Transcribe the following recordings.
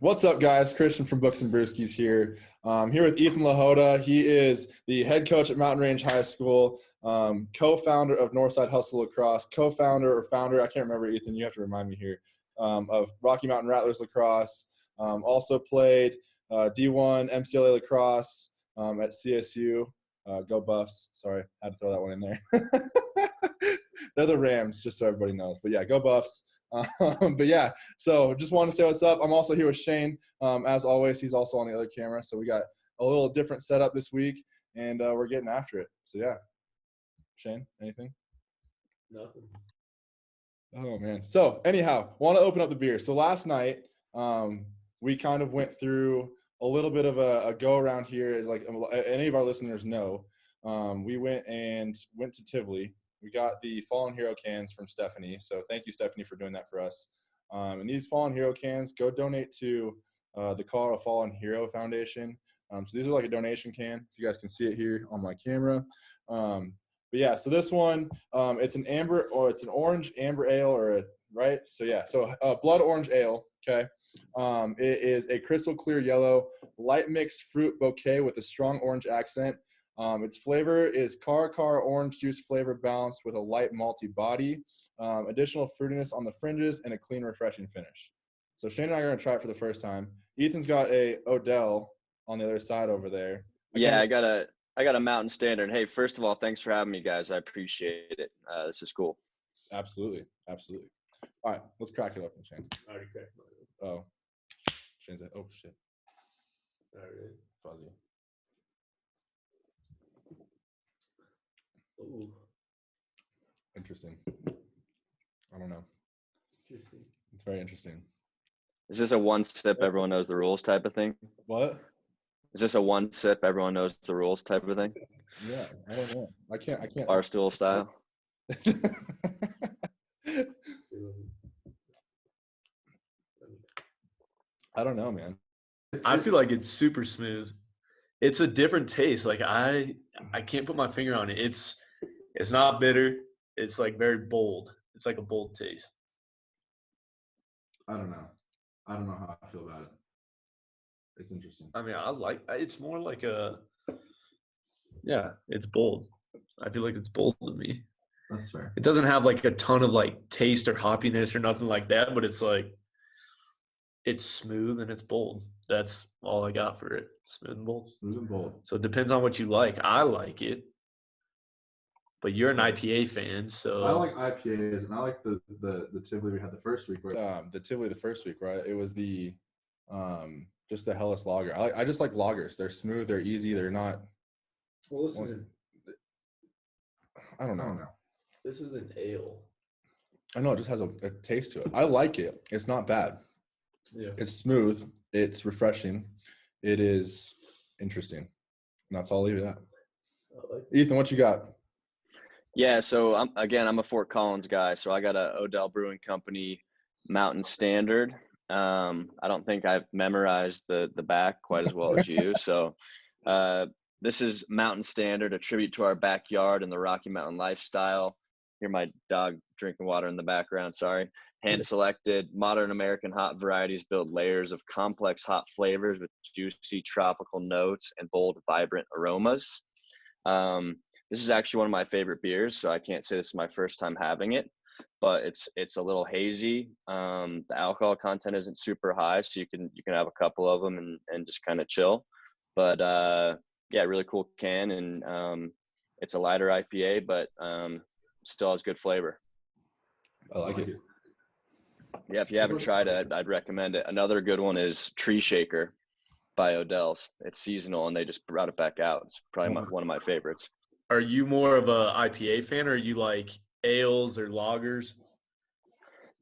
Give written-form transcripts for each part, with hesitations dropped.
What's up, guys? Christian from Books and Brewskies here. Here with Ethan Lahoda. He is the head coach at Mountain Range High School, co-founder of Northside Hustle Lacrosse, co-founder or founder, I can't remember, Ethan, you have to remind me here, of Rocky Mountain Rattlers Lacrosse. Also played D1 MCLA Lacrosse at CSU. Go Buffs. Sorry, had to throw that one in there. They're the Rams, just so everybody knows. But yeah, go Buffs. But yeah, so just wanted to say what's up. I'm also here with Shane. As always, he's also on the other camera. So we got a little different setup this week, and we're getting after it. So yeah, Shane, anything? Nothing. Oh man. So anyhow, want to open up the beer. So last night, we kind of went through a little bit of a go around here. As like any of our listeners know, we went to Tivoli. We got the Fallen Hero cans from Stephanie. So thank you, Stephanie, for doing that for us. And these Fallen Hero cans, go donate to the Colorado Fallen Hero Foundation. So these are like a donation can. If you guys can see it here on my camera. But yeah, so this one, it's an orange amber ale right? So yeah, so blood orange ale, okay? It is a crystal clear yellow, light mixed fruit bouquet with a strong orange accent. Its flavor is car orange juice flavor balanced with a light malty body, additional fruitiness on the fringes, and a clean, refreshing finish. So Shane and I are going to try it for the first time. Ethan's got a Odell on the other side over there. I got a Mountain Standard. Hey, first of all, thanks for having me, guys. I appreciate it. This is cool. Absolutely. All right, let's crack it open, Shane. I already cracked mine. Oh, Shane's like, oh shit. All right. Fuzzy. Ooh. Interesting. I don't know. Interesting. It's very interesting. Is this a one sip, everyone knows the rules type of thing? What? Is this a one sip, everyone knows the rules type of thing? Yeah, I don't know. I can't. Barstool style? I don't know, man. I feel like it's super smooth. It's a different taste. Like I can't put my finger on it. It's not bitter. It's like very bold. It's like a bold taste. I don't know how I feel about it. It's interesting. I mean, it's more like it's bold. I feel like it's bold to me. That's fair. It doesn't have like a ton of like taste or hoppiness or nothing like that, but it's like, it's smooth and it's bold. That's all I got for it. Smooth and bold. Smooth and bold. So it depends on what you like. I like it. But you're an IPA fan, so I like IPAs, and I like the Tivoli we had the first week. The Tivoli the first week, right? It was the just the Hellas Lager. I just like lagers. They're smooth. They're easy. They're not. Well, this isn't. I don't know. This is an ale. I know it just has a taste to it. I like it. It's not bad. Yeah. It's smooth. It's refreshing. It is interesting. And that's all I'll leave it at. Ethan, what you got? Yeah, so I'm a Fort Collins guy, so I got a Odell Brewing Company Mountain Standard. I don't think I've memorized the back quite as well as you. So this is Mountain Standard, a tribute to our backyard and the Rocky Mountain lifestyle. Hear my dog drinking water in the background, sorry. Hand-selected, modern American hop varieties build layers of complex hop flavors with juicy tropical notes and bold, vibrant aromas. This is actually one of my favorite beers, so I can't say this is my first time having it, but it's a little hazy. The alcohol content isn't super high, so you can have a couple of them and just kind of chill. But yeah, really cool can, and it's a lighter IPA, but still has good flavor. I like it. Yeah, if you haven't tried it, I'd recommend it. Another good one is Tree Shaker by Odell's. It's seasonal, and they just brought it back out. It's probably one of my favorites. Are you more of a IPA fan, or are you like ales or lagers?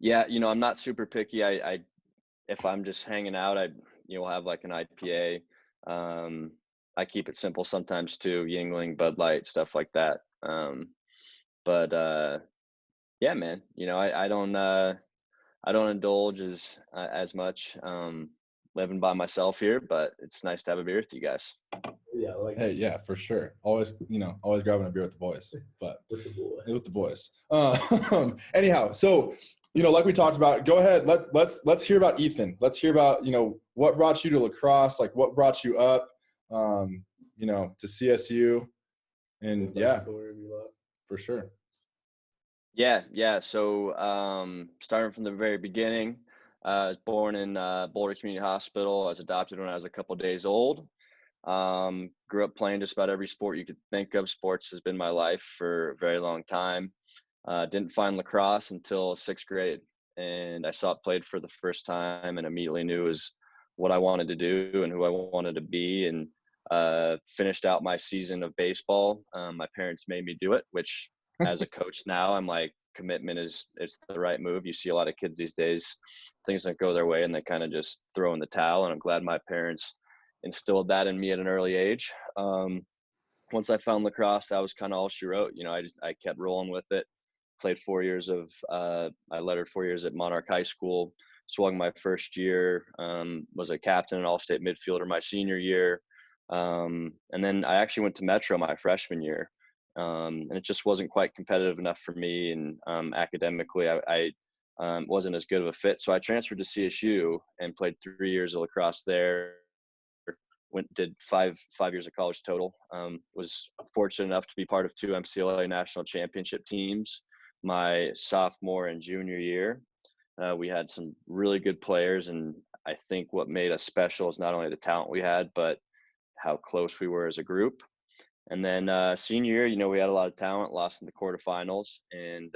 Yeah, I'm not super picky. I if I'm just hanging out, I'll have like an IPA. I keep it simple sometimes too, Yingling, Bud Light, stuff like that. But yeah, man, I don't indulge as much living by myself here, but it's nice to have a beer with you guys. Yeah, hey, yeah, for sure. Always grabbing a beer with the boys, but with the boys. With the boys. Anyhow, so like we talked about, go ahead. Let's hear about Ethan. Let's hear about, what brought you to lacrosse, like what brought you up, to CSU, and yeah, Story of your life. for sure. Yeah. So starting from the very beginning, I was born in Boulder Community Hospital. I was adopted when I was a couple days old. Grew up playing just about every sport you could think of. Sports has been my life for a very long time. Didn't find lacrosse until 6th grade, and I saw it played for the first time and immediately knew it was what I wanted to do and who I wanted to be, and finished out my season of baseball. My parents made me do it, which as a coach now, I'm like, commitment it's the right move. You see a lot of kids these days, things don't go their way and they kind of just throw in the towel, and I'm glad my parents instilled that in me at an early age. Once I found lacrosse, that was kind of all she wrote. I kept rolling with it. Played 4 years of, I lettered 4 years at Monarch High School, swung my first year, was a captain and all-state midfielder my senior year. And then I actually went to Metro my freshman year. And it just wasn't quite competitive enough for me. And academically, I wasn't as good of a fit. So I transferred to CSU and played 3 years of lacrosse there. Did five years of college total. Was fortunate enough to be part of 2 MCLA national championship teams my sophomore and junior year. We had some really good players, and I think what made us special is not only the talent we had, but how close we were as a group. And then senior year, we had a lot of talent, lost in the quarterfinals, and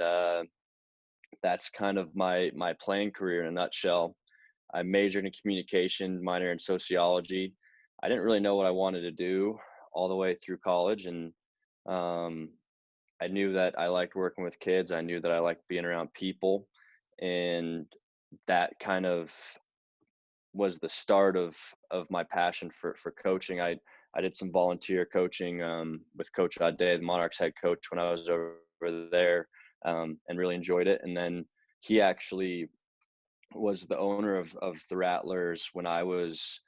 that's kind of my playing career in a nutshell. I majored in communication, minor in sociology. I didn't really know what I wanted to do all the way through college, and I knew that I liked working with kids. I knew that I liked being around people, and that kind of was the start of my passion for coaching. I did some volunteer coaching with Coach Ade, the Monarchs head coach, when I was over there, and really enjoyed it. And then he actually was the owner of the Rattlers when I was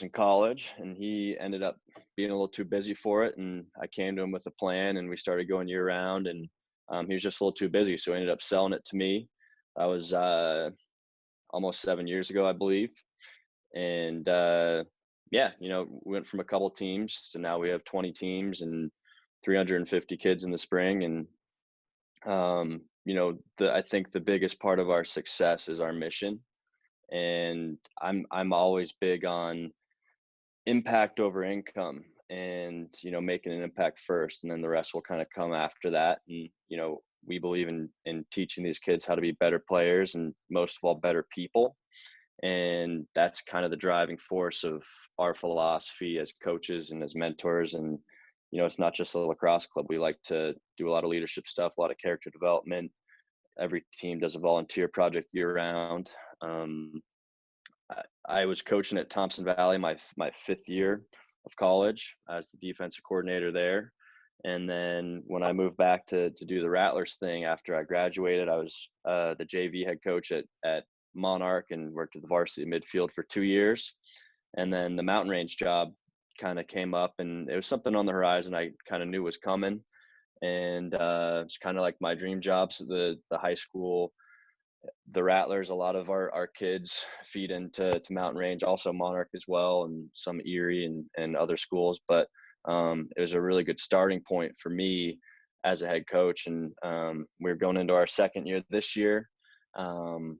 in college, and he ended up being a little too busy for it. And I came to him with a plan, and we started going year round, and he was just a little too busy. So he ended up selling it to me. That was almost 7 years ago, I believe. And we went from a couple teams to now we have 20 teams and 350 kids in the spring. And I think the biggest part of our success is our mission. And I'm always big on impact over income, and making an impact first, and then the rest will kind of come after that. And we believe in teaching these kids how to be better players, and most of all better people. And that's kind of the driving force of our philosophy as coaches and as mentors. And it's not just a lacrosse club. We like to do a lot of leadership stuff, a lot of character development. Every team does a volunteer project year round. I was coaching at Thompson Valley my 5th year of college as the defensive coordinator there. And then when I moved back to do the Rattlers thing after I graduated, I was the JV head coach at Monarch and worked at the varsity midfield for 2 years. And then the mountain range job kind of came up, and it was something on the horizon I kind of knew was coming. And it's kind of like my dream jobs, the high school, the Rattlers. A lot of our kids feed into mountain range, also Monarch as well, and some Erie and other schools. But it was a really good starting point for me as a head coach. And we were going into our 2nd year this year. And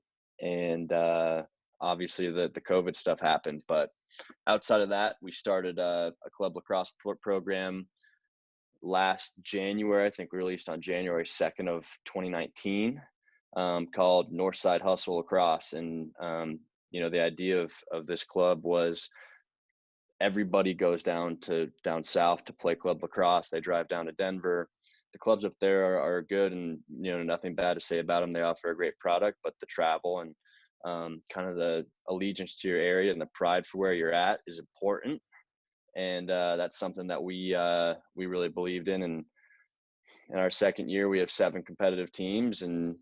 obviously the COVID stuff happened, but outside of that, we started a club lacrosse program last January. I think we released on January 2nd of 2019, called Northside Hustle Lacrosse. And the idea of this club was everybody goes down south to play club lacrosse. They drive down to Denver. The clubs up there are good, and nothing bad to say about them. They offer a great product, but the travel and kind of the allegiance to your area and the pride for where you're at is important. And that's something that we really believed in. And in our 2nd year, we have 7 competitive teams, and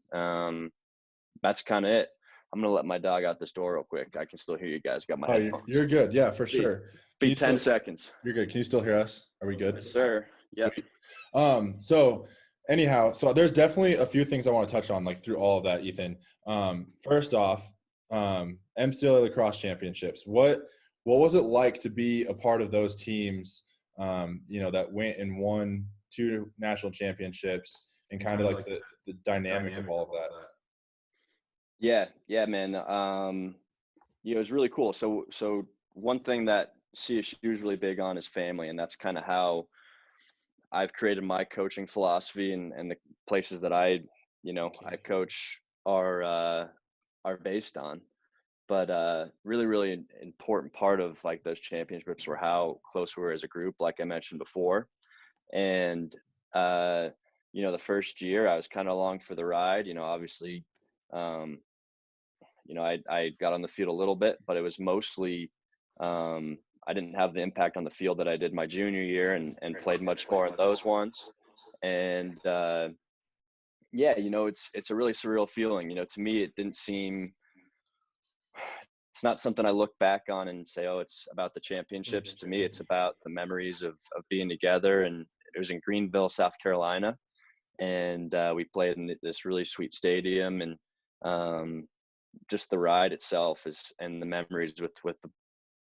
that's kind of it. I'm gonna let my dog out this door real quick. I can still hear you guys. Got my headphones. You're good. Yeah, for sure. Be 10 seconds. You're good. Can you still hear us? Are we good? Yes, sir. Yep. So anyhow, so there's definitely a few things I want to touch on, like through all of that, Ethan. First off, MCLA lacrosse championships. What was it like to be a part of those teams? That went and won 2 national championships, and kind of like the dynamic of all of that. Yeah, man. It was really cool. So one thing that CSU is really big on is family, and that's kind of how I've created my coaching philosophy, and the places that I coach are based on. But really, really important part of like those championships were how close we were as a group, like I mentioned before. And the first year I was kind of along for the ride. Obviously, I got on the field a little bit, but it was mostly I didn't have the impact on the field that I did my junior year, and played much more in those ones. And it's a really surreal feeling. To me, it didn't seem. It's not something I look back on and say, oh, it's about the championships. To me, it's about the memories of being together. And it was in Greenville, South Carolina, and we played in this really sweet stadium, and just the ride itself and the memories with the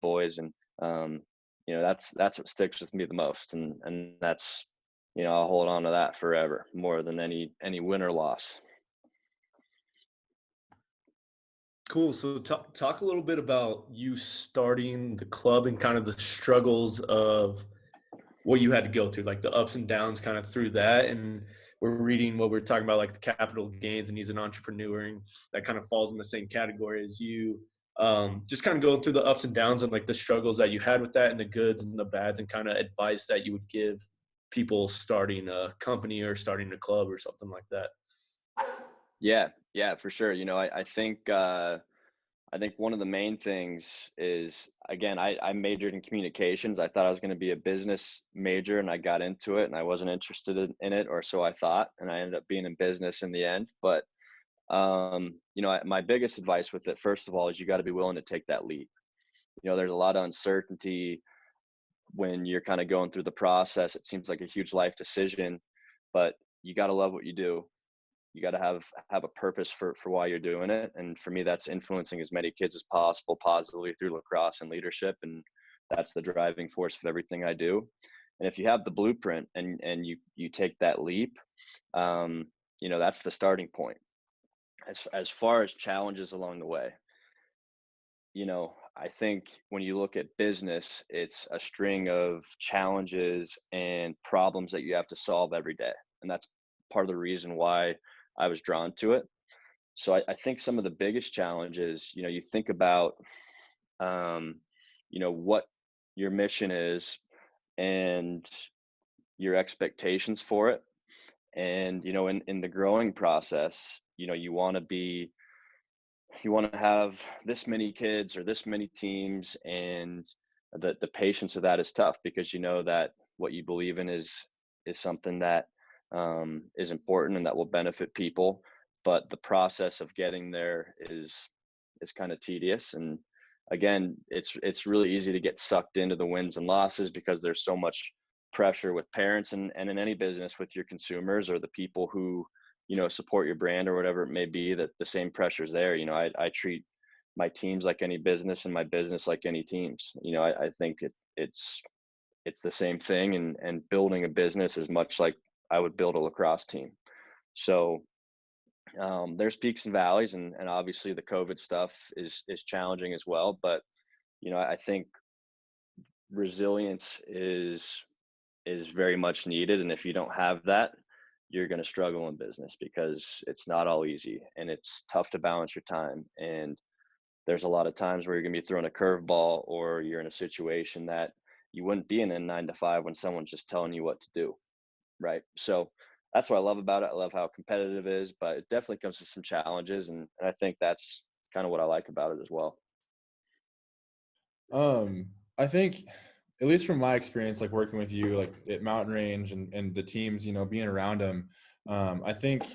boys, and that's what sticks with me the most, and that's I'll hold on to that forever, more than any win or loss. Cool. So talk a little bit about you starting the club and kind of the struggles of what you had to go through, like the ups and downs kind of through that. And we're reading what we're talking about, like the capital gains, and he's an entrepreneur, and that kind of falls in the same category as you. Just kind of going through the ups and downs and like the struggles that you had with that, and the goods and the bads, and kind of advice that you would give people starting a company or starting a club or something like that. Yeah, for sure. I think one of the main things is, again, I majored in communications. I thought I was going to be a business major, and I got into it, and I wasn't interested in it, or so I thought, and I ended up being in business in the end. But my biggest advice with it, first of all, is you got to be willing to take that leap. There's a lot of uncertainty when you're kind of going through the process. It seems like a huge life decision, but you got to love what you do. You got to have a purpose for why you're doing it. And for me, that's influencing as many kids as possible positively through lacrosse and leadership. And that's the driving force of everything I do. And if you have the blueprint and you take that leap, that's the starting point. As far as challenges along the way, I think when you look at business, it's a string of challenges and problems that you have to solve every day. And that's part of the reason why I was drawn to it. So I think some of the biggest challenges, you think about, what your mission is and your expectations for it. And, in the growing process, you want to have this many kids or this many teams, and the patience of that is tough, because that what you believe in is something that is important and that will benefit people, but the process of getting there is kind of tedious. And again, it's really easy to get sucked into the wins and losses, because there's so much pressure with parents, and in any business with your consumers or the people who support your brand or whatever it may be, that the same pressure's there. I treat my teams like any business, and my business like any teams. I think it's the same thing, and building a business is much like I would build a lacrosse team. So there's peaks and valleys, and obviously the COVID stuff is challenging as well. But I think resilience is very much needed, and if you don't have that, you're going to struggle in business, because it's not all easy, and it's tough to balance your time. And there's a lot of times where you're going to be thrown a curveball, or you're in a situation that you wouldn't be in 9 to 5 when someone's just telling you what to do. Right. So that's what I love about it. I love how competitive it is, but it definitely comes with some challenges. And I think that's kind of what I like about it as well. I think, at least from my experience, like working with you, like at Mountain Range and the teams, being around them, I think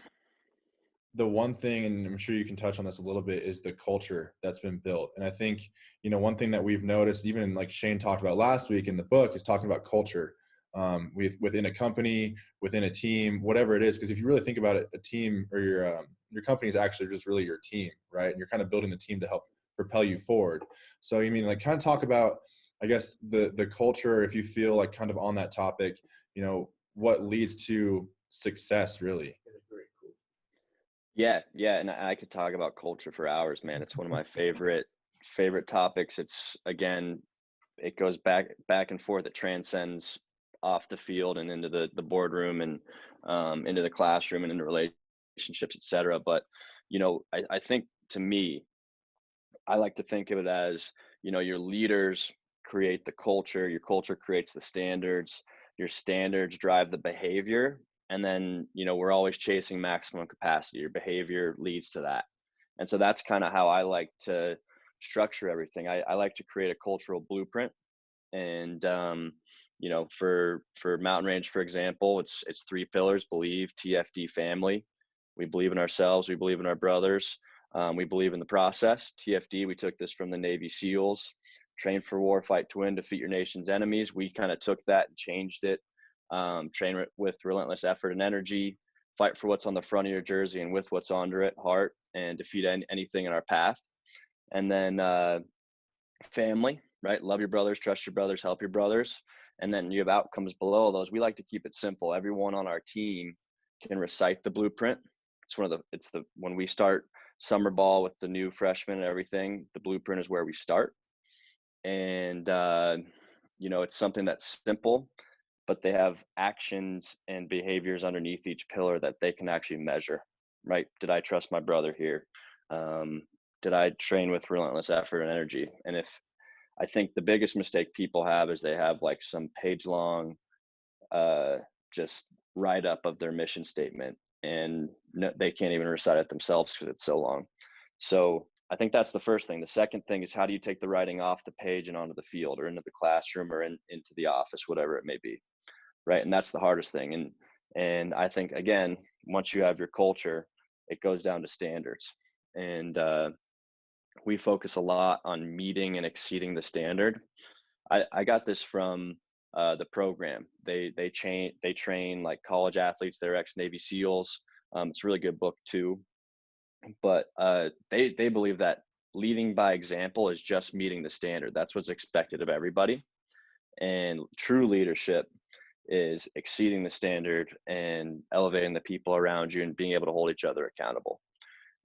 the one thing, and I'm sure you can touch on this a little bit, is the culture that's been built. And I think, one thing that we've noticed, even like Shane talked about last week in the book, is talking about culture. within a company, within a team, whatever it is. Because if you really think about it, a team or your company is actually just really your team, right? And you're kind of building the team to help propel you forward. So you mean, like, kind of talk about, I guess, the culture, if you feel like kind of on that topic, you know, what leads to success really. Yeah, yeah, and I could talk about culture for hours, man. It's one of my favorite topics. It's, again, it goes back and forth. It transcends off the field and into the boardroom and into the classroom and into relationships, et cetera. But you know, I think, to me, I like to think of it as, you know, your leaders create the culture, your culture creates the standards, your standards drive the behavior, and then, you know, we're always chasing maximum capacity. Your behavior leads to that. And so that's kind of how I like to structure everything. I like to create a cultural blueprint. And you know, for Mountain Range, for example, it's three pillars: believe, TFD, family. We believe in ourselves, we believe in our brothers, we believe in the process. TFD, we took this from the Navy SEALs: train for war, fight to win, defeat your nation's enemies. We kind of took that and changed it. Train with relentless effort and energy, fight for what's on the front of your jersey and with what's under it, heart, and defeat anything in our path. And then family, right? Love your brothers, trust your brothers, help your brothers. And then you have outcomes below those. We like to keep it simple. Everyone on our team can recite the blueprint. When we start summer ball with the new freshmen and everything, the blueprint is where we start. And you know, it's something that's simple, but they have actions and behaviors underneath each pillar that they can actually measure, right? Did I trust my brother here? Did I train with relentless effort and energy? And I think the biggest mistake people have is they have like some page long just write up of their mission statement, and they can't even recite it themselves because it's so long. So I think that's the first thing. The second thing is, how do you take the writing off the page and onto the field or into the classroom or into the office, whatever it may be, right? And that's the hardest thing. And I think, again, once you have your culture, it goes down to standards. And we focus a lot on meeting and exceeding the standard. I got this from the program. They train like college athletes. They're ex-Navy SEALs. It's a really good book too. But they believe that leading by example is just meeting the standard. That's what's expected of everybody. And true leadership is exceeding the standard and elevating the people around you and being able to hold each other accountable.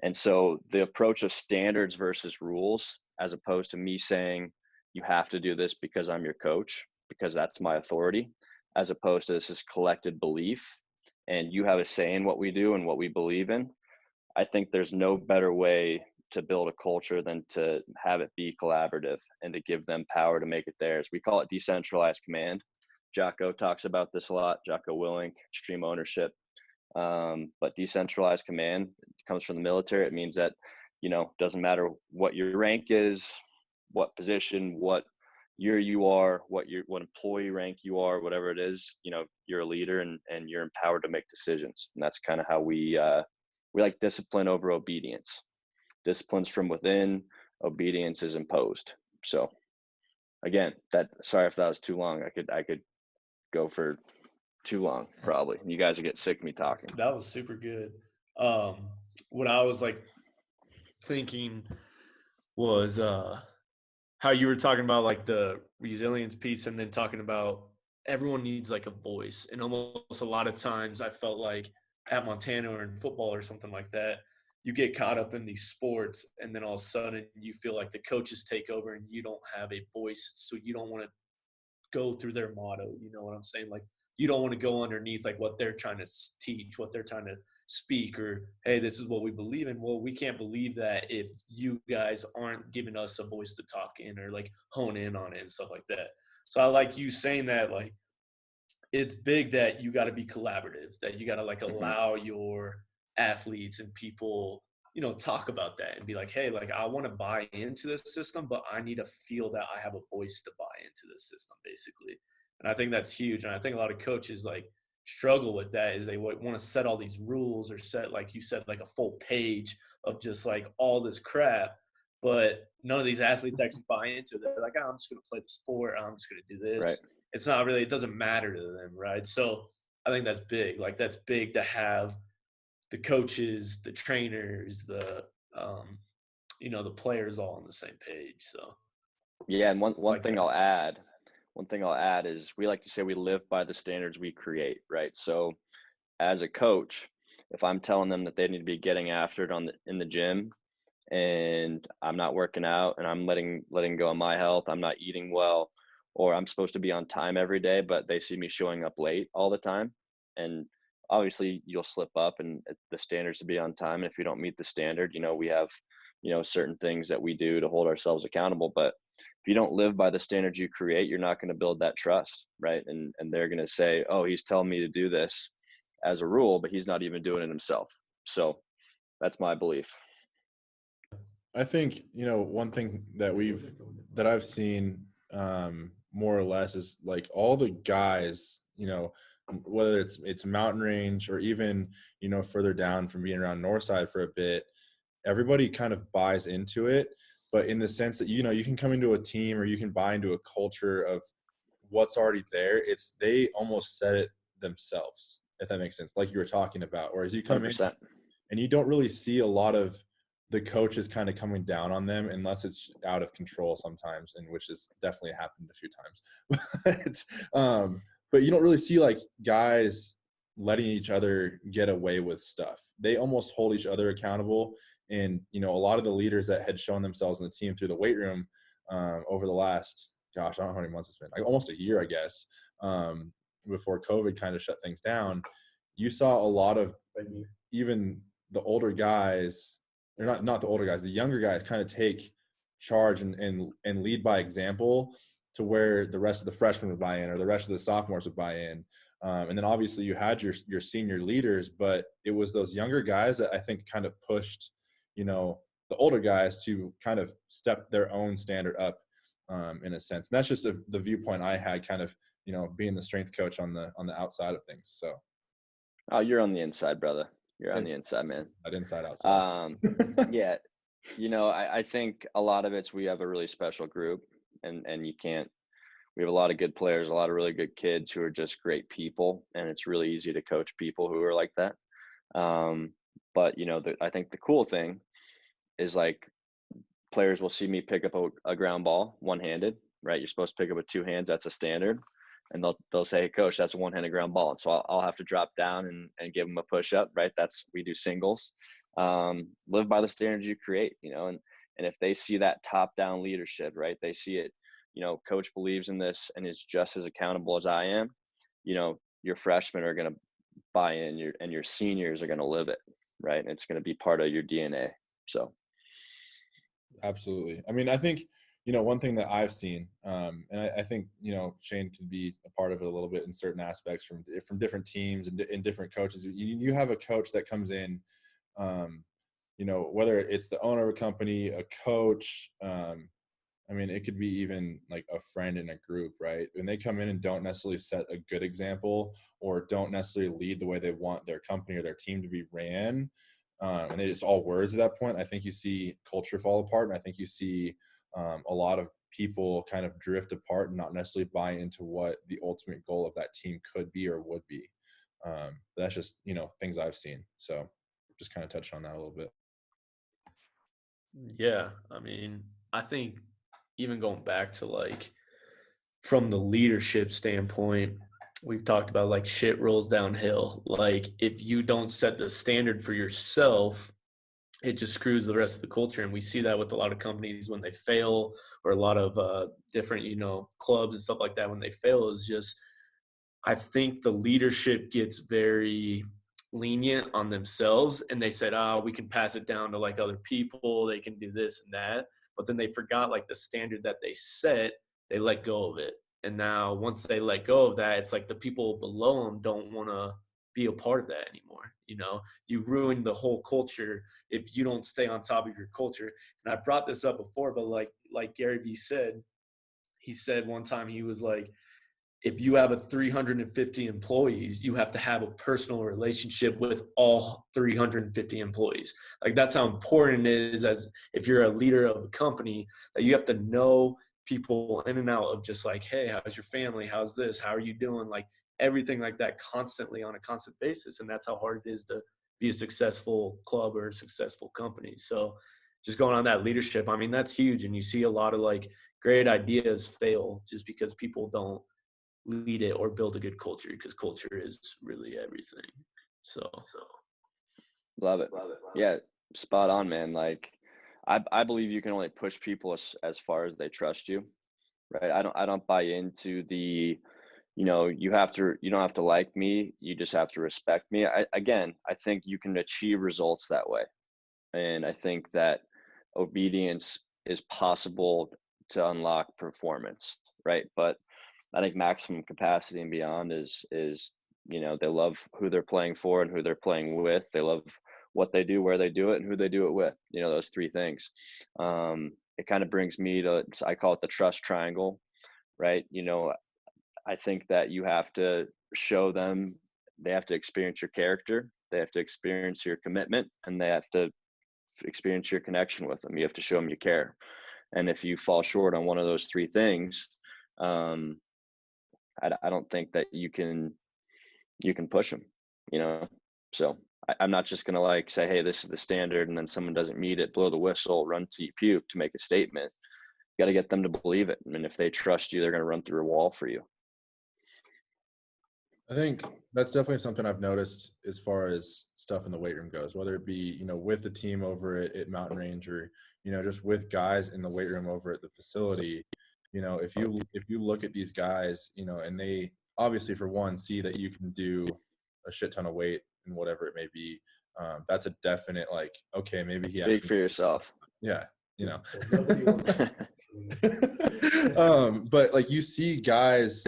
And so the approach of standards versus rules, as opposed to me saying, you have to do this because I'm your coach, because that's my authority, as opposed to this is collected belief and you have a say in what we do and what we believe in. I think there's no better way to build a culture than to have it be collaborative and to give them power to make it theirs. We call it decentralized command. Jocko talks about this a lot, Jocko Willink, extreme ownership. But decentralized command comes from the military. It means that, you know, doesn't matter what your rank is, what position, what year you are, what employee rank you are, whatever it is, you know, you're a leader and you're empowered to make decisions. And that's kind of how we like discipline over obedience. Discipline's from within, obedience is imposed. So again, sorry if that was too long. I could go for too long, probably. You guys will get sick of me talking. That was super good. What I was like thinking was how you were talking about like the resilience piece, and then talking about everyone needs like a voice. And almost a lot of times I felt like at Montana or in football or something like that, you get caught up in these sports, and then all of a sudden you feel like the coaches take over and you don't have a voice. So you don't want to go through their motto. You know what I'm saying? Like, you don't want to go underneath like what they're trying to teach, what they're trying to speak, or, hey, this is what we believe in. Well, we can't believe that if you guys aren't giving us a voice to talk in or like hone in on it and stuff like that. So I like you saying that, like, it's big that you got to be collaborative, that you got to like allow your athletes and people, you know, talk about that and be like, hey, like, I want to buy into this system, but I need to feel that I have a voice to buy into this system, basically. And I think that's huge. And I think a lot of coaches like struggle with that, is they want to set all these rules or set, like you said, like a full page of just like all this crap, but none of these athletes actually buy into it. They're like, oh, I'm just going to play the sport. I'm just going to do this. Right. it doesn't matter to them, right? So I think that's big. Like, that's big to have the coaches, the trainers, the the players all on the same page. So Yeah, and one like thing that. I'll add is we like to say we live by the standards we create, right? So as a coach, if I'm telling them that they need to be getting after it in the gym, and I'm not working out and I'm letting go of my health, I'm not eating well, or I'm supposed to be on time every day, but they see me showing up late all the time. And obviously you'll slip up, and the standards to be on time. And if you don't meet the standard, we have, certain things that we do to hold ourselves accountable. But if you don't live by the standards you create, you're not going to build that trust, right? And they're going to say, oh, he's telling me to do this as a rule, but he's not even doing it himself. So that's my belief. I think, one thing that I've seen more or less is like all the guys, whether it's mountain range or even, further down from being around Northside for a bit, everybody kind of buys into it. But in the sense that, you can come into a team or you can buy into a culture of what's already there. They almost set it themselves, if that makes sense, like you were talking about. Whereas you come 100%. in and you don't really see a lot of the coaches kind of coming down on them unless it's out of control sometimes, and which has definitely happened a few times. But you don't really see like guys letting each other get away with stuff. They almost hold each other accountable. And, a lot of the leaders that had shown themselves in the team through the weight room over the last, gosh, I don't know how many months it's been, like almost a year, I guess, before COVID kind of shut things down, you saw a lot of even the older guys, they're not the older guys, the younger guys kind of take charge and lead by example, to where the rest of the freshmen would buy in, or the rest of the sophomores would buy in. And then obviously you had your senior leaders, but it was those younger guys that I think kind of pushed, the older guys to kind of step their own standard up in a sense. And that's just the viewpoint I had, kind of, being the strength coach on the outside of things. So. Oh, you're on the inside, brother. You're on the inside, man. That inside outside. Yeah. I think a lot of it's, we have a really special group, and we have a lot of good players, a lot of really good kids who are just great people. And it's really easy to coach people who are like that. But I think the cool thing is, like, players will see me pick up a ground ball one-handed, right? You're supposed to pick up with two hands. That's a standard. And they'll say, hey, coach, that's a one-handed ground ball. And so I'll have to drop down and give them a push-up, right? We do singles. Live by the standards you create, and if they see that top-down leadership, right? They see it, coach believes in this and is just as accountable as I am. Your freshmen are going to buy in, and your seniors are going to live it, right? And it's going to be part of your DNA. So. Absolutely. I mean, I think, one thing that I've seen, and I think, Shane could be a part of it a little bit in certain aspects from different teams and different coaches. You have a coach that comes in, whether it's the owner of a company, a coach, I mean, it could be even like a friend in a group, right? When they come in and don't necessarily set a good example, or don't necessarily lead the way they want their company or their team to be ran, and it's all words at that point, I think you see culture fall apart. And I think you see a lot of people kind of drift apart and not necessarily buy into what the ultimate goal of that team could be or would be. That's just, things I've seen. So just kind of touched on that a little bit. Yeah. I mean, I think even going back to, like, from the leadership standpoint, we've talked about, like, shit rolls downhill. Like, if you don't set the standard for yourself, it just screws the rest of the culture. And we see that with a lot of companies when they fail, or a lot of different, clubs and stuff like that. When they fail, is just, I think the leadership gets very lenient on themselves, and they said, we can pass it down to, like, other people. They can do this and that. But then they forgot, like, the standard that they set, they let go of it. And now once they let go of that, it's like the people below them don't want to be a part of that anymore. You've ruined the whole culture if you don't stay on top of your culture. And I brought this up before, but like Gary B said, he said one time, he was like, if you have 350 employees, you have to have a personal relationship with all 350 employees. Like, that's how important it is, as if you're a leader of a company, that you have to know people in and out of just like, hey, how's your family? How's this? How are you doing? Like everything like that constantly on a constant basis. And that's how hard it is to be a successful club or a successful company. So just going on that leadership, I mean, that's huge. And you see a lot of like great ideas fail just because people don't lead it or build a good culture, because culture is really everything. So Love it. Yeah, spot on, man. Like I believe you can only push people as far as they trust you, right? I don't buy into the, you don't have to like me, you just have to respect me. I think you can achieve results that way. And I think that obedience is possible to unlock performance, right? But I think maximum capacity and beyond is they love who they're playing for and who they're playing with. They love what they do, where they do it, and who they do it with. Those three things. It kind of brings me to, I call it the trust triangle, right? I think that you have to show them, they have to experience your character, they have to experience your commitment, and they have to experience your connection with them. You have to show them you care. And if you fall short on one of those three things, I don't think that you can push them, So I'm not just going to like say, hey, this is the standard, and then someone doesn't meet it, blow the whistle, run to puke to make a statement. You got to get them to believe it. And if they trust you, they're going to run through a wall for you. I think that's definitely something I've noticed as far as stuff in the weight room goes, whether it be, with the team over at Mountain Range or, just with guys in the weight room over at the facility. If you look at these guys, and they obviously, for one, see that you can do a shit ton of weight and whatever it may be, that's a definite, like, okay, maybe he Speak for yourself. Yeah. Nobody wants But like you see guys,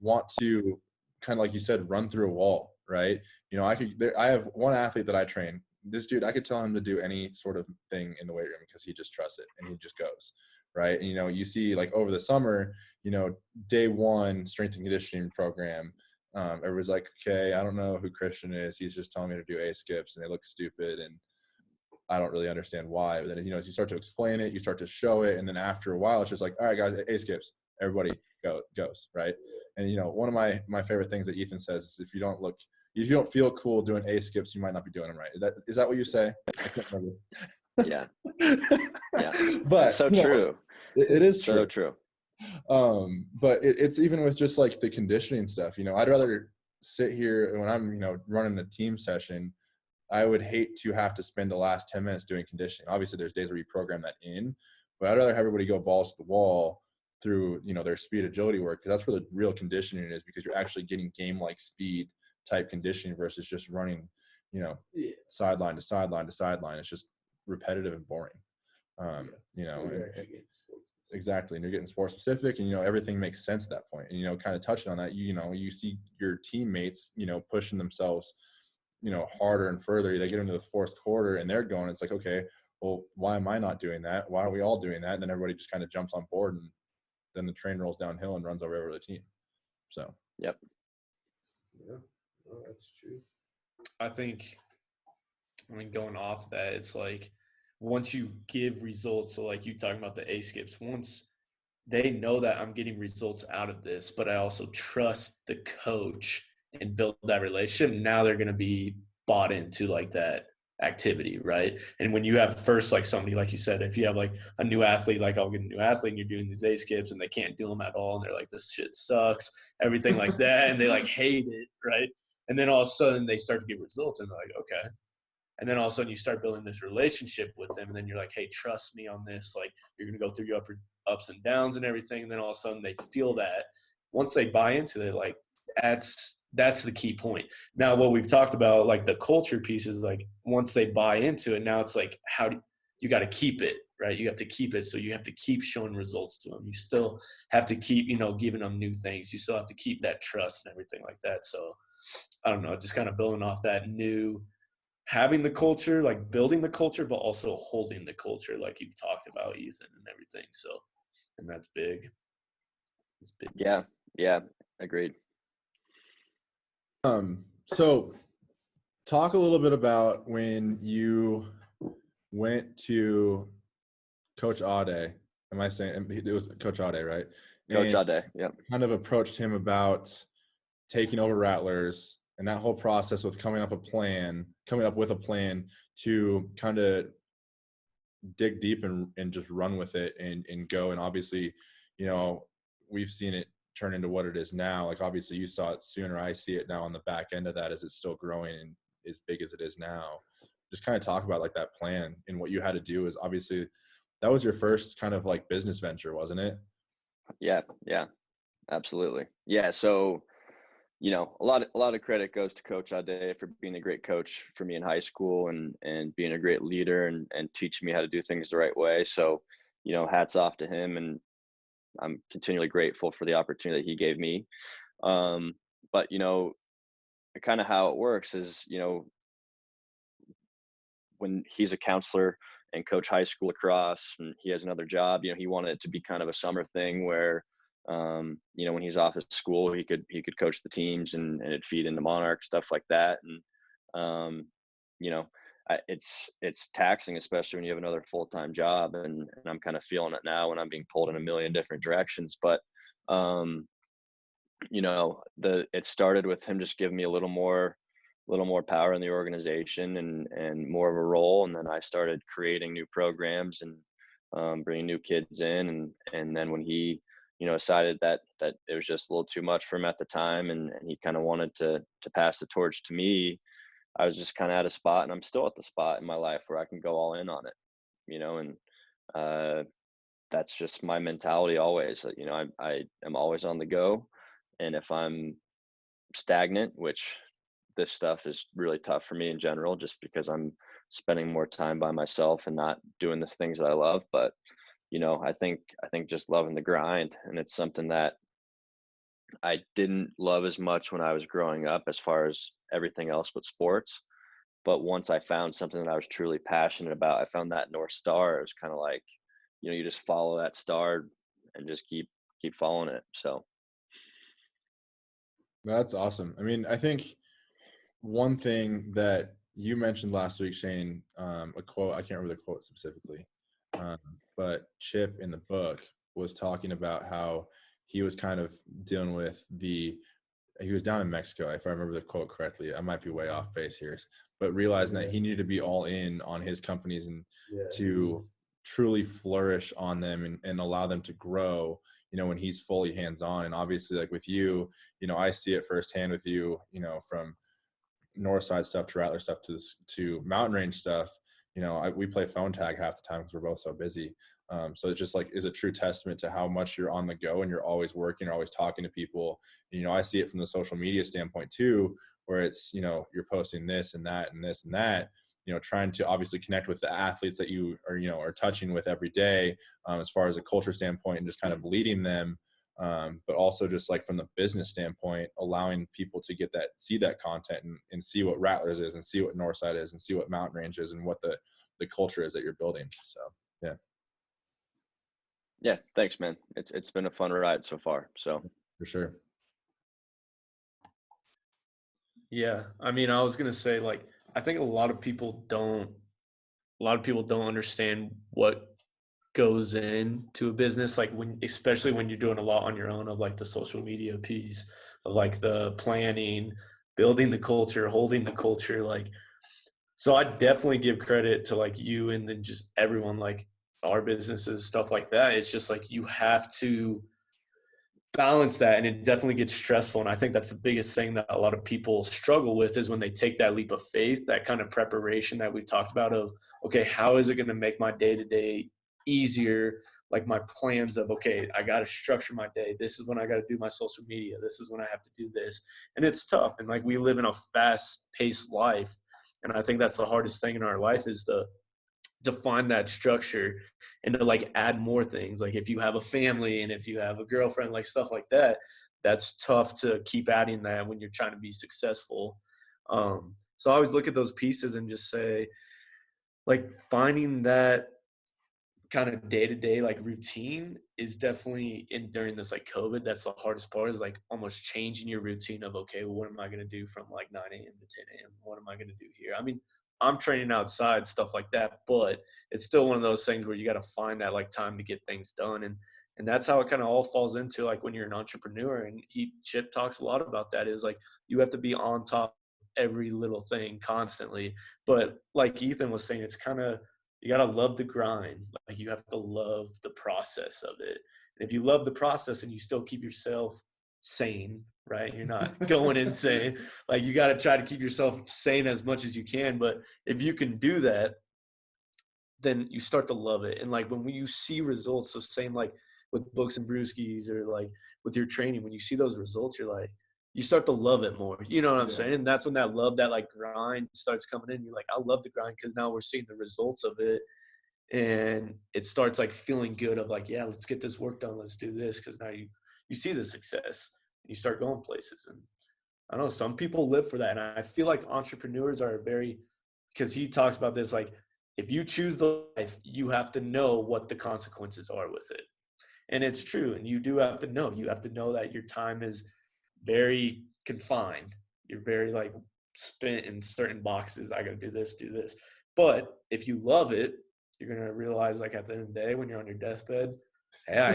want to kind of, like you said, run through a wall, right? I have one athlete that I train. This dude, I could tell him to do any sort of thing in the weight room because he just trusts it and he just goes, right? And, you see like over the summer, day one strength and conditioning program, everybody's like, okay, I don't know who Christian is. He's just telling me to do A skips and they look stupid and I don't really understand why. But then, as you start to explain it, you start to show it. And then after a while, it's just like, all right, guys, A skips, everybody goes, right? And, one of my favorite things that Ethan says is if you don't feel cool doing A skips, you might not be doing them right. Is that what you say? I can't remember. Yeah. Yeah. But so true. It is so true. But it's even with just like the conditioning stuff, I'd rather sit here when I'm, running a team session. I would hate to have to spend the last 10 minutes doing conditioning. Obviously there's days where you program that in, but I'd rather have everybody go balls to the wall through, their speed agility work. Because that's where the real conditioning is, because you're actually getting game-like speed type conditioning versus just running, sideline to sideline to sideline. It's just repetitive and boring. Exactly. And you're getting sport specific and, everything makes sense at that point. And, kind of touching on that, you see your teammates, pushing themselves, harder and further. They get into the fourth quarter and they're going, it's like, okay, well, why am I not doing that? Why are we all doing that? And then everybody just kind of jumps on board and then the train rolls downhill and runs over the team. So, yep. Yeah, oh, that's true. I think, going off that, it's like once you give results, so like you talking about the A skips, once they know that I'm getting results out of this, but I also trust the coach and build that relationship, now they're going to be bought into like that activity, right? And when you have first, like somebody, like you said, if you have like a new athlete, like I'll get a new athlete and you're doing these A skips and they can't do them at all and they're like, this shit sucks, everything like that, and they like hate it, right? And then all of a sudden they start to get results and they're like, okay. And then all of a sudden you start building this relationship with them, and then you're like, hey, trust me on this, like you're going to go through your ups and downs and everything. And then all of a sudden they feel that. Once they buy into it, like that's the key point. Now, what we've talked about, like the culture piece, is like once they buy into it, now it's like you got to keep it, right? You have to keep it. So you have to keep showing results to them. You still have to keep, giving them new things. You still have to keep that trust and everything like that. So I don't know, just kind of building off that new, having the culture, like building the culture, but also holding the culture, like you've talked about, Ethan, and everything. So, and that's big. It's big. Yeah, agreed. So talk a little bit about when you went to Coach Ade Am I saying it was Coach Ade, right? Coach And Ade. Yep. kind of approached him about taking over Rattlers and that whole process with coming up with a plan to kind of dig deep and just run with it and go. And obviously, you know, we've seen it turn into what it is now. Like obviously you saw it sooner. I see it now on the back end of that as it's still growing and as big as it is now. Just kind of talk about like that plan and what you had to do is obviously that was your first kind of like business venture, wasn't it? Yeah. Yeah. Absolutely. Yeah. So, a lot of credit goes to Coach Ade for being a great coach for me in high school and being a great leader and teaching me how to do things the right way. So, hats off to him, and I'm continually grateful for the opportunity that he gave me. But kind of how it works is, when he's a counselor and coach high school lacrosse and he has another job, he wanted it to be kind of a summer thing where, when he's off at school, he could coach the teams and it'd feed into Monarch, stuff like that. And, you know, it's taxing, especially when you have another full-time job. And I'm kind of feeling it now when I'm being pulled in a million different directions. But, it started with him just giving me a little more power in the organization and more of a role. And then I started creating new programs and bringing new kids in. And then when he, decided that it was just a little too much for him at the time, and he kind of wanted to pass the torch to me, I was just kind of at a spot, and I'm still at the spot in my life where I can go all in on it, and that's just my mentality always. I am always on the go. And if I'm stagnant, which this stuff is really tough for me in general, just because I'm spending more time by myself and not doing the things that I love. But, I think just loving the grind, and it's something that I didn't love as much when I was growing up as far as everything else but sports. But once I found something that I was truly passionate about, I found that North Star. It was kind of like, you just follow that star and just keep following it. So That's awesome. I mean, I think one thing that you mentioned last week, Shane, a quote, I can't remember the quote specifically, but Chip in the book was talking about how he was kind of dealing with he was down in Mexico, if I remember the quote correctly. I might be way off base here, but realizing that he needed to be all in on his companies and to truly flourish on them and allow them to grow, when he's fully hands-on. And obviously, like with you, I see it firsthand with you, from Northside stuff to Rattler stuff to mountain range stuff. We play phone tag half the time because we're both so busy. So it just like is a true testament to how much you're on the go and you're always working, you're always talking to people. I see it from the social media standpoint too, where it's, you're posting this and that and this and that, trying to obviously connect with the athletes that you are touching with every day, as far as a culture standpoint and just kind of leading them. But also just like from the business standpoint, allowing people to see that content and see what Rattlers is and see what Northside is and see what Mountain Range is and what the culture is that you're building. So, yeah. Yeah. Thanks, man. It's been a fun ride so far. So For sure. Yeah. I mean, I was going to say, like, I think a lot of people don't understand what goes into a business, like especially when you're doing a lot on your own, of like the social media piece, of like the planning, building the culture, holding the culture. Like, so I definitely give credit to like you and then just everyone, like our businesses, stuff like that. It's just like you have to balance that, and it definitely gets stressful. And I think that's the biggest thing that a lot of people struggle with, is when they take that leap of faith, that kind of preparation that we've talked about of, okay, how is it going to make my day-to-day easier? Like my plans of, okay, I got to structure my day. This is when I got to do my social media. This is when I have to do this. And it's tough. And like, we live in a fast paced life. And I think that's the hardest thing in our life, is to find that structure and to like add more things. Like if you have a family and if you have a girlfriend, like stuff like that, that's tough to keep adding that when you're trying to be successful. So I always look at those pieces and just say, like, finding that kind of day-to-day like routine is definitely during this like COVID, that's the hardest part, is like almost changing your routine of, okay, well, what am I going to do from like 9 a.m. to 10 a.m.? What am I going to do here? I mean, I'm training outside, stuff like that, but it's still one of those things where you got to find that like time to get things done. And that's how it kind of all falls into like when you're an entrepreneur. And Chip talks a lot about that, is like you have to be on top of every little thing constantly. But like Ethan was saying, it's kind of, you got to love the grind. Like you have to love the process of it. And if you love the process and you still keep yourself sane, right? You're not going insane. Like you got to try to keep yourself sane as much as you can. But if you can do that, then you start to love it. And like when you see results, so same like with Books and Brewskies or like with your training, when you see those results, you're like, you start to love it more. You know what I'm saying? And that's when that love, that like grind starts coming in. You're like, I love the grind because now we're seeing the results of it. And it starts like feeling good of like, yeah, let's get this work done. Let's do this. Because now you see the success. You start going places. And I don't know, some people live for that. And I feel like entrepreneurs are very, because he talks about this, like if you choose the life, you have to know what the consequences are with it. And it's true. And you do have to know. You have to know that your time is very confined. You're very like spent in certain boxes. I got to do this, do this. But if you love it, you're going to realize like at the end of the day, when you're on your deathbed, hey, I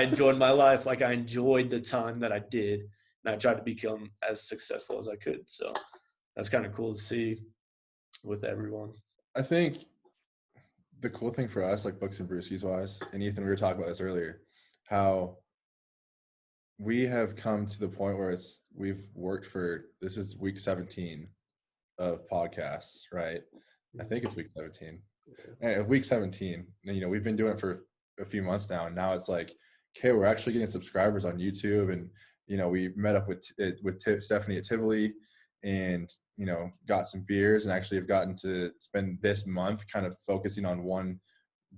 enjoyed my life. Like I enjoyed the time that I did. And I tried to become as successful as I could. So that's kind of cool to see with everyone. I think the cool thing for us, like Books and Brewskies wise, and Ethan, we were talking about this earlier, how we have come to the point where we've worked for, this is week 17 of podcasts, right? I think it's week 17. And week 17, and, we've been doing it for a few months now. And now it's like, okay, we're actually getting subscribers on YouTube. And, we met up with Stephanie at Tivoli and, got some beers and actually have gotten to spend this month kind of focusing on one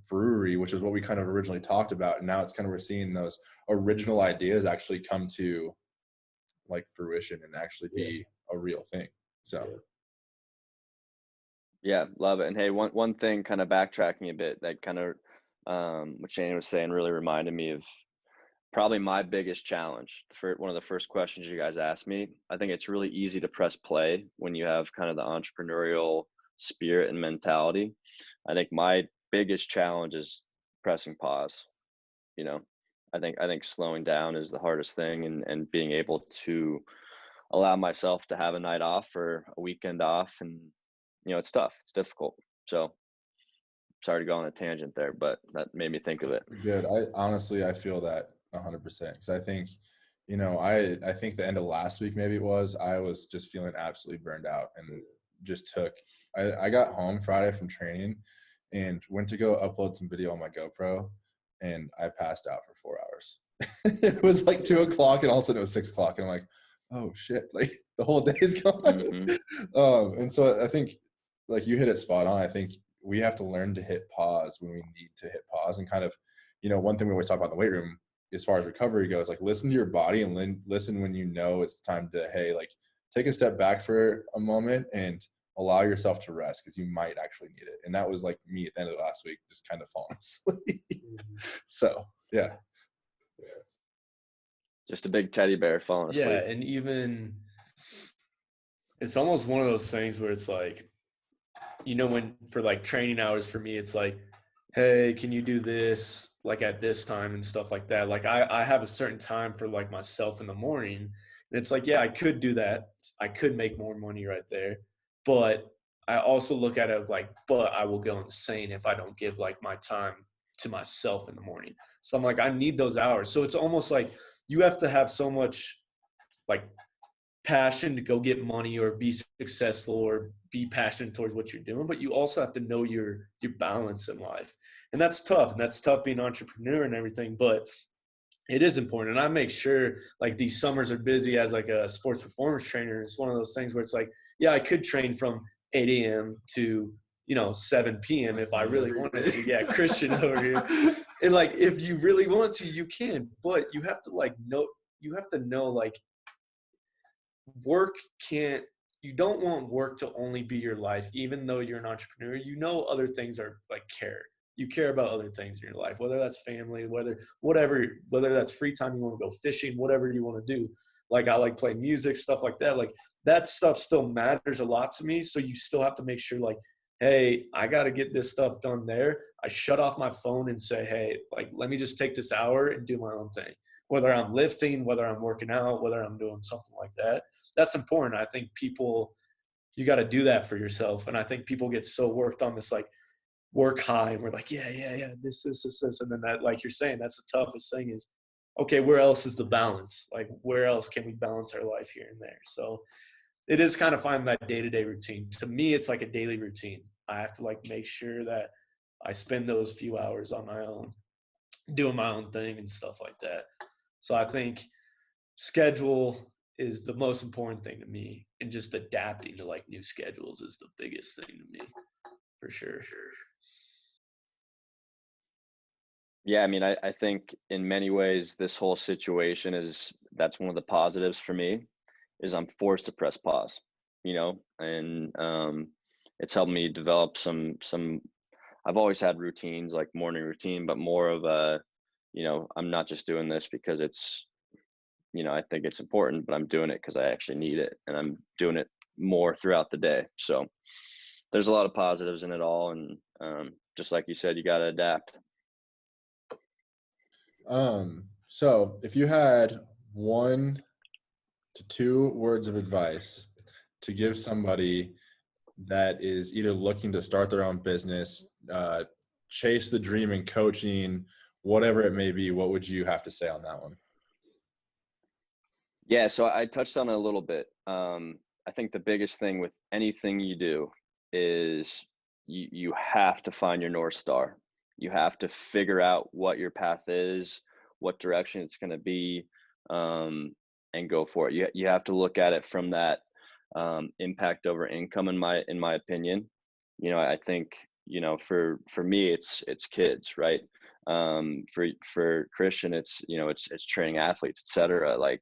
brewery, which is what we kind of originally talked about. And now it's kind of, we're seeing those original ideas actually come to like fruition and actually be a real thing. So yeah, love it. And hey, one thing, kind of backtracking a bit, that kind of what Shane was saying really reminded me of probably my biggest challenge. For one of the first questions you guys asked me, I think it's really easy to press play when you have kind of the entrepreneurial spirit and mentality. I think my biggest challenge is pressing pause. I think slowing down is the hardest thing, and being able to allow myself to have a night off or a weekend off. And, it's tough. It's difficult. So sorry to go on a tangent there, but that made me think of it. Good. I feel that 100%. Because I think, I think the end of last week, maybe it was, I was just feeling absolutely burned out and just I got home Friday from training and went to go upload some video on my GoPro, and I passed out for 4 hours. It was like 2:00 and all of a sudden it was 6:00 and I'm like, oh shit, like the whole day is gone. Mm-hmm. And so I think like you hit it spot on. I think we have to learn to hit pause when we need to hit pause, and kind of, one thing we always talk about in the weight room as far as recovery goes, like listen to your body and listen when it's time to, hey, like take a step back for a moment and allow yourself to rest, because you might actually need it. And that was like me at the end of last week, just kind of falling asleep. So yeah. Just a big teddy bear falling asleep. Yeah, and even it's almost one of those things where it's like, when for like training hours for me, it's like, hey, can you do this like at this time and stuff like that. Like I have a certain time for like myself in the morning, and it's like, yeah, I could do that. I could make more money right there. But I also look at it like, but I will go insane if I don't give like my time to myself in the morning. So I'm like, I need those hours. So it's almost like you have to have so much like passion to go get money or be successful or be passionate towards what you're doing, but you also have to know your balance in life. And that's tough. And that's tough being an entrepreneur and everything, but it is important. And I make sure like these summers are busy as like a sports performance trainer. It's one of those things where it's like, yeah, I could train from 8 a.m. to, 7 p.m. if I really wanted to. Yeah, Christian over here. And like, if you really want to, you can, but you have to know like work can't, you don't want work to only be your life, even though you're an entrepreneur. Other things are like you care about other things in your life, whether that's family, whether that's free time, you want to go fishing, whatever you want to do. Like I like playing music, stuff like that. Like that stuff still matters a lot to me. So you still have to make sure like hey, I got to get this stuff done there, I shut off my phone and say, hey, like, let me just take this hour and do my own thing. Whether I'm lifting, whether I'm working out, whether I'm doing something like that. That's important. I think people, you got to do that for yourself. And I think people get so worked on this, like, work high, and we're like, yeah, this. And then that, like you're saying, that's the toughest thing is, okay, where else is the balance? Like, where else can we balance our life here and there? So it is kind of finding that day-to-day routine. To me, it's like a daily routine. I have to, like, make sure that I spend those few hours on my own, doing my own thing and stuff like that. So I think schedule is the most important thing to me, and just adapting to, like, new schedules is the biggest thing to me, for sure. Yeah, I mean, I think in many ways this whole situation that's one of the positives for me, is I'm forced to press pause, and it's helped me develop some. I've always had routines, like morning routine, but more of a, I'm not just doing this because it's, I think it's important, but I'm doing it because I actually need it, and I'm doing it more throughout the day. So there's a lot of positives in it all, and just like you said, you got to adapt. So if you had 1 to 2 words of advice to give somebody that is either looking to start their own business, chase the dream in coaching, whatever it may be, what would you have to say on that one? Yeah, so I touched on it a little bit. I think the biggest thing with anything you do is you have to find your North Star. You have to figure out what your path is, what direction it's going to be, and go for it. You have to look at it from that impact over income. In my opinion, I think for me it's kids, right? For Christian, it's training athletes, etc. Like,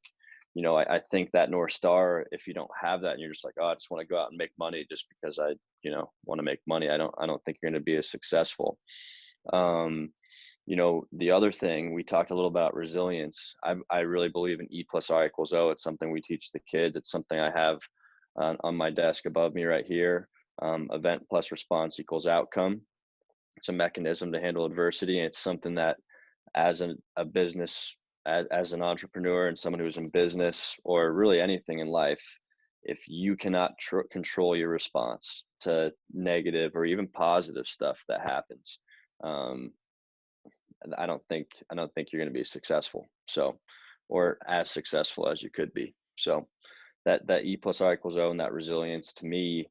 I think that North Star, if you don't have that and you're just like, oh, I just want to go out and make money just because I want to make money, I don't think you're going to be as successful. The other thing, we talked a little about resilience. I really believe in E+R=O. It's something we teach the kids. It's something I have on my desk above me right here. Event plus response equals outcome. It's a mechanism to handle adversity, and it's something that as a business, as an entrepreneur and someone who's in business or really anything in life, if you cannot control your response to negative or even positive stuff that happens, I don't think you're going to be successful. So, or as successful as you could be. So that E+R=O and that resilience, to me,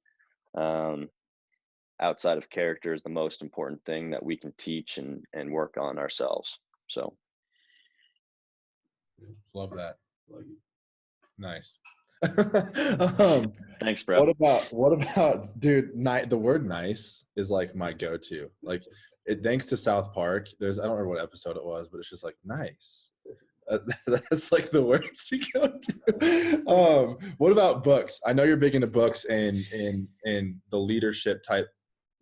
outside of character, is the most important thing that we can teach and work on ourselves. So Love that. Like, Nice. Thanks, bro. What about dude, the word nice is like my go-to. Like, thanks to South Park, I don't remember what episode it was, but it's just like nice. That's like the words to go to. What about books? I know you're big into books and the leadership type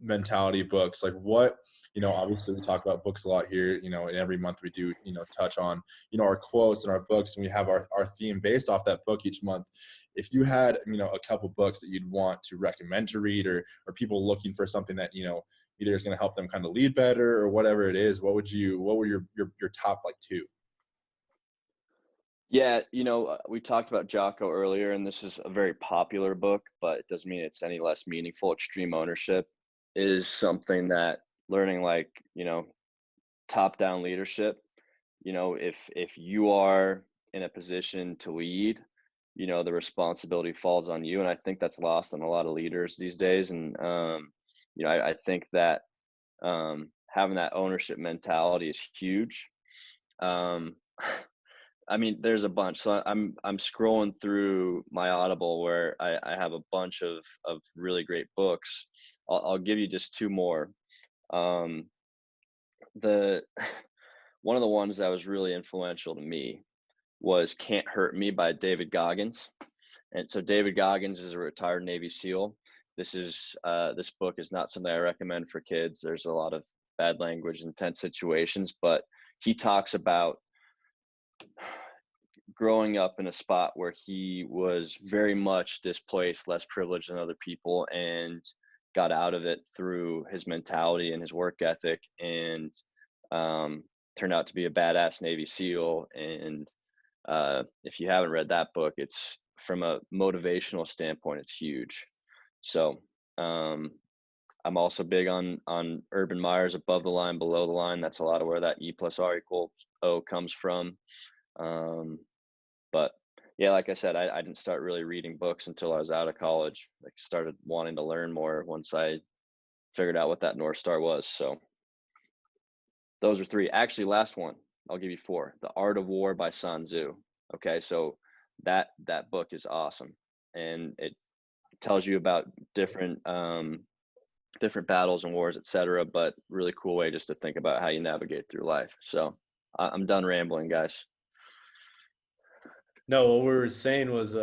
mentality books. Like, what, obviously we talk about books a lot here, and every month we do, touch on, our quotes and our books, and we have our theme based off that book each month. If you had, a couple books that you'd want to recommend to read, or people looking for something that, either is going to help them kind of lead better or whatever it is, what were your top like 2? Yeah, we talked about Jocko earlier, and this is a very popular book, but it doesn't mean it's any less meaningful. Extreme Ownership is something that learning, like, top-down leadership, if you are in a position to lead, the responsibility falls on you. And I think that's lost on a lot of leaders these days. And, I think that having that ownership mentality is huge. I mean, there's a bunch. So I'm scrolling through my Audible where I have a bunch of really great books. I'll give you just 2 more. The one of the ones that was really influential to me was Can't Hurt Me by David Goggins. And so David Goggins is a retired Navy SEAL. This book is not something I recommend for kids. There's a lot of bad language, intense situations, but he talks about growing up in a spot where he was very much displaced, less privileged than other people, and got out of it through his mentality and his work ethic, and turned out to be a badass Navy SEAL. And if you haven't read that book, it's from a motivational standpoint, it's huge. So I'm also big on Urban Meyer's above the line, below the line. That's a lot of where that E+R=O comes from. But yeah, like I said, I didn't start really reading books until I was out of college. Like, started wanting to learn more once I figured out what that North Star was. So those are 3. Actually, last one, I'll give you 4. The Art of War by Sun Tzu. Okay, so that book is awesome, and it tells you about different battles and wars, etc. But really cool way just to think about how you navigate through life. So I'm done rambling, guys. No, what we were saying was,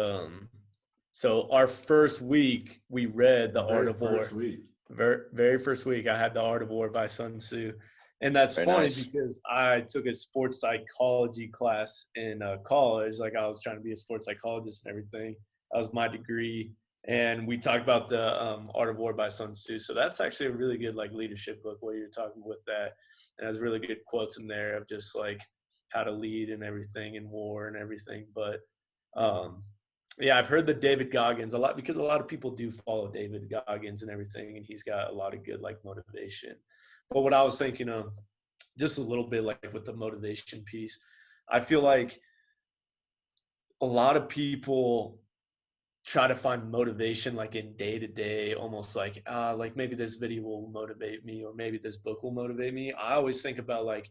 so our first week we read The Art of War. Very first week, I had The Art of War by Sun Tzu. And that's Very funny nice. because I took a sports psychology class in college. Like, I was trying to be a sports psychologist and everything. That was my degree. And we talked about the Art of War by Sun Tzu. So that's actually a really good, like, leadership book where you're talking with that. And there's really good quotes in there of just, like, how to lead and everything in war and everything. But, yeah, I've heard the David Goggins a lot, because a lot of people do follow David Goggins and everything. And he's got a lot of good, like, motivation. But what I was thinking of, just a little bit, like, with the motivation piece, I feel like a lot of people try to find motivation, like, in day to day, almost like maybe this video will motivate me, or maybe this book will motivate me. I always think about, like,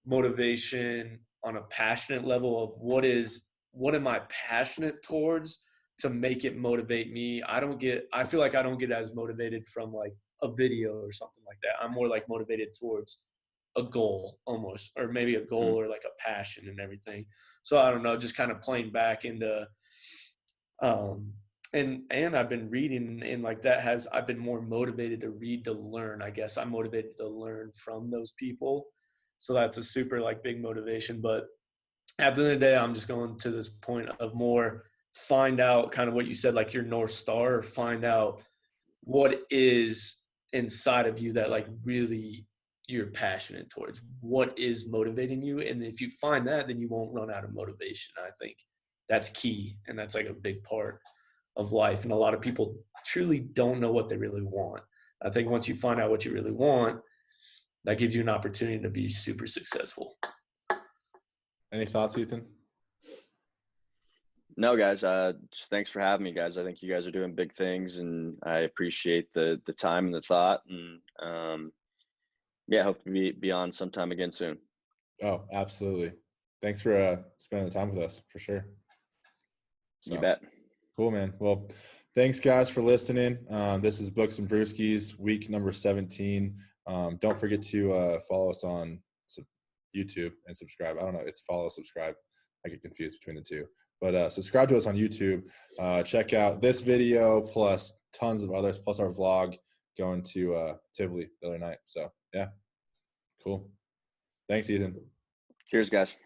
motivation on a passionate level of what am I passionate towards to make it motivate me. I feel like I don't get as motivated from, like, a video or something like that. I'm more, like, motivated towards a goal almost, or maybe a goal or, like, a passion and everything. So I don't know, just kind of playing back into and I've been reading, and, like, I've been more motivated to read, to learn. I guess I'm motivated to learn from those people. So that's a super, like, big motivation. But at the end of the day, I'm just going to this point of more find out kind of what you said, like, your North Star, or find out what is inside of you that, like, really you're passionate towards, what is motivating you. And if you find that, then you won't run out of motivation. I think that's key, and that's, like, a big part of life. And a lot of people truly don't know what they really want. I think once you find out what you really want, that gives you an opportunity to be super successful. Any thoughts, Ethan? No, guys, just thanks for having me, guys. I think you guys are doing big things, and I appreciate the time and the thought. And yeah, hope to be on sometime again soon. Oh, absolutely. Thanks for spending the time with us, for sure. You bet. Cool, man. Well, thanks, guys, for listening. This is Books and Brewskies, week number 17. Don't forget to follow us on YouTube and subscribe. I don't know. It's follow, subscribe. I get confused between the two. But subscribe to us on YouTube. Check out this video plus tons of others, plus our vlog going to Tivoli the other night. So, yeah. Cool. Thanks, Ethan. Cheers, guys.